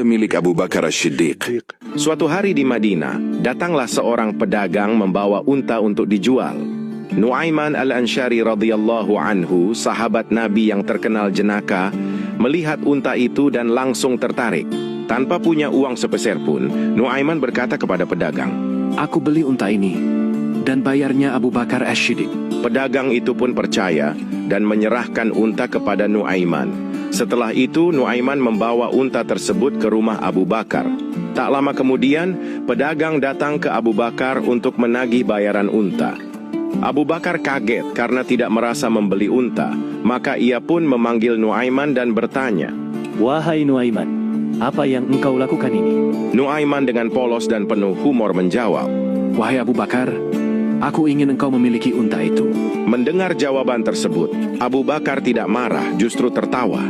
milik Abu Bakar As-Siddiq. Suatu hari di Madinah, datanglah seorang pedagang membawa unta untuk dijual. Nuaiman al-Ansyari radhiyallahu anhu, sahabat Nabi yang terkenal jenaka, melihat unta itu dan langsung tertarik. Tanpa punya uang sepeser pun, Nuaiman berkata kepada pedagang, "Aku beli unta ini, dan bayarnya Abu Bakar As-Siddiq." Pedagang itu pun percaya dan menyerahkan unta kepada Nuaiman. Setelah itu, Nuaiman membawa unta tersebut ke rumah Abu Bakar. Tak lama kemudian, pedagang datang ke Abu Bakar untuk menagih bayaran unta. Abu Bakar kaget karena tidak merasa membeli unta, maka ia pun memanggil Nuaiman dan bertanya, "Wahai Nuaiman, apa yang engkau lakukan ini?" Nuaiman dengan polos dan penuh humor menjawab, "Wahai Abu Bakar, aku ingin engkau memiliki unta itu." Mendengar jawaban tersebut, Abu Bakar tidak marah, justru tertawa.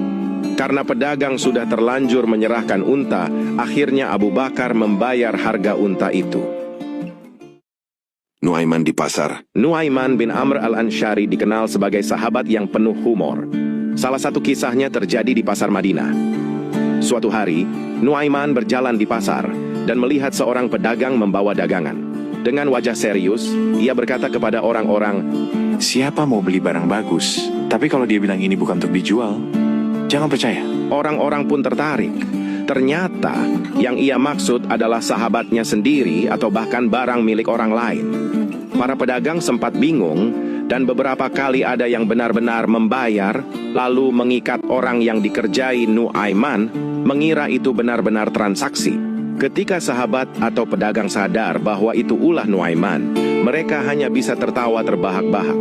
Karena pedagang sudah terlanjur menyerahkan unta, akhirnya Abu Bakar membayar harga unta itu. Nuaiman di pasar. Nuaiman bin Amr al-Ansyari dikenal sebagai sahabat yang penuh humor. Salah satu kisahnya terjadi di pasar Madinah. Suatu hari, Nuaiman berjalan di pasar dan melihat seorang pedagang membawa dagangan. Dengan wajah serius, ia berkata kepada orang-orang, "Siapa mau beli barang bagus, tapi kalau dia bilang ini bukan untuk dijual, jangan percaya." Orang-orang pun tertarik. Ternyata yang ia maksud adalah sahabatnya sendiri atau bahkan barang milik orang lain. Para pedagang sempat bingung dan beberapa kali ada yang benar-benar membayar lalu mengikat orang yang dikerjai Nuaiman mengira itu benar-benar transaksi. Ketika sahabat atau pedagang sadar bahwa itu ulah Nuaiman, mereka hanya bisa tertawa terbahak-bahak.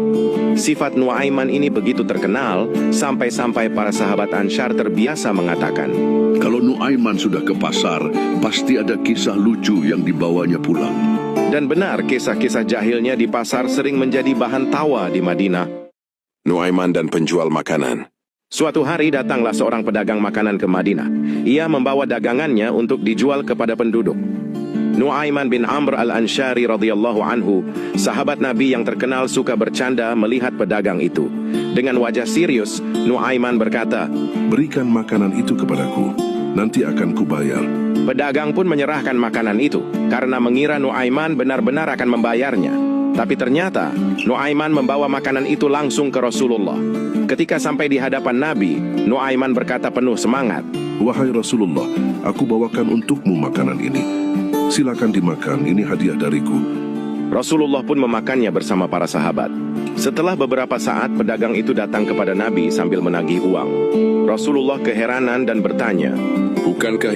Sifat Nuaiman ini begitu terkenal, sampai-sampai para sahabat Ansyar terbiasa mengatakan, "Kalau Nuaiman sudah ke pasar, pasti ada kisah lucu yang dibawanya pulang." Dan benar, kisah-kisah jahilnya di pasar sering menjadi bahan tawa di Madinah. Nuaiman dan penjual makanan. Suatu hari datanglah seorang pedagang makanan ke Madinah. Ia membawa dagangannya untuk dijual kepada penduduk. Nuaiman bin Amr al-Ansyari radhiyallahu anhu, sahabat Nabi yang terkenal suka bercanda melihat pedagang itu. Dengan wajah serius, Nuaiman berkata, "Berikan makanan itu kepadaku, nanti akan kubayar." Pedagang pun menyerahkan makanan itu, karena mengira Nuaiman benar-benar akan membayarnya. Tapi ternyata, Nuaiman membawa makanan itu langsung ke Rasulullah. Ketika sampai di hadapan Nabi, Nuaiman berkata penuh semangat, "Wahai Rasulullah, aku bawakan untukmu makanan ini. Silakan dimakan, ini hadiah dariku." Rasulullah pun memakannya bersama para sahabat. Setelah beberapa saat, pedagang itu datang kepada Nabi sambil menagih uang. Rasulullah keheranan dan bertanya, Bukankah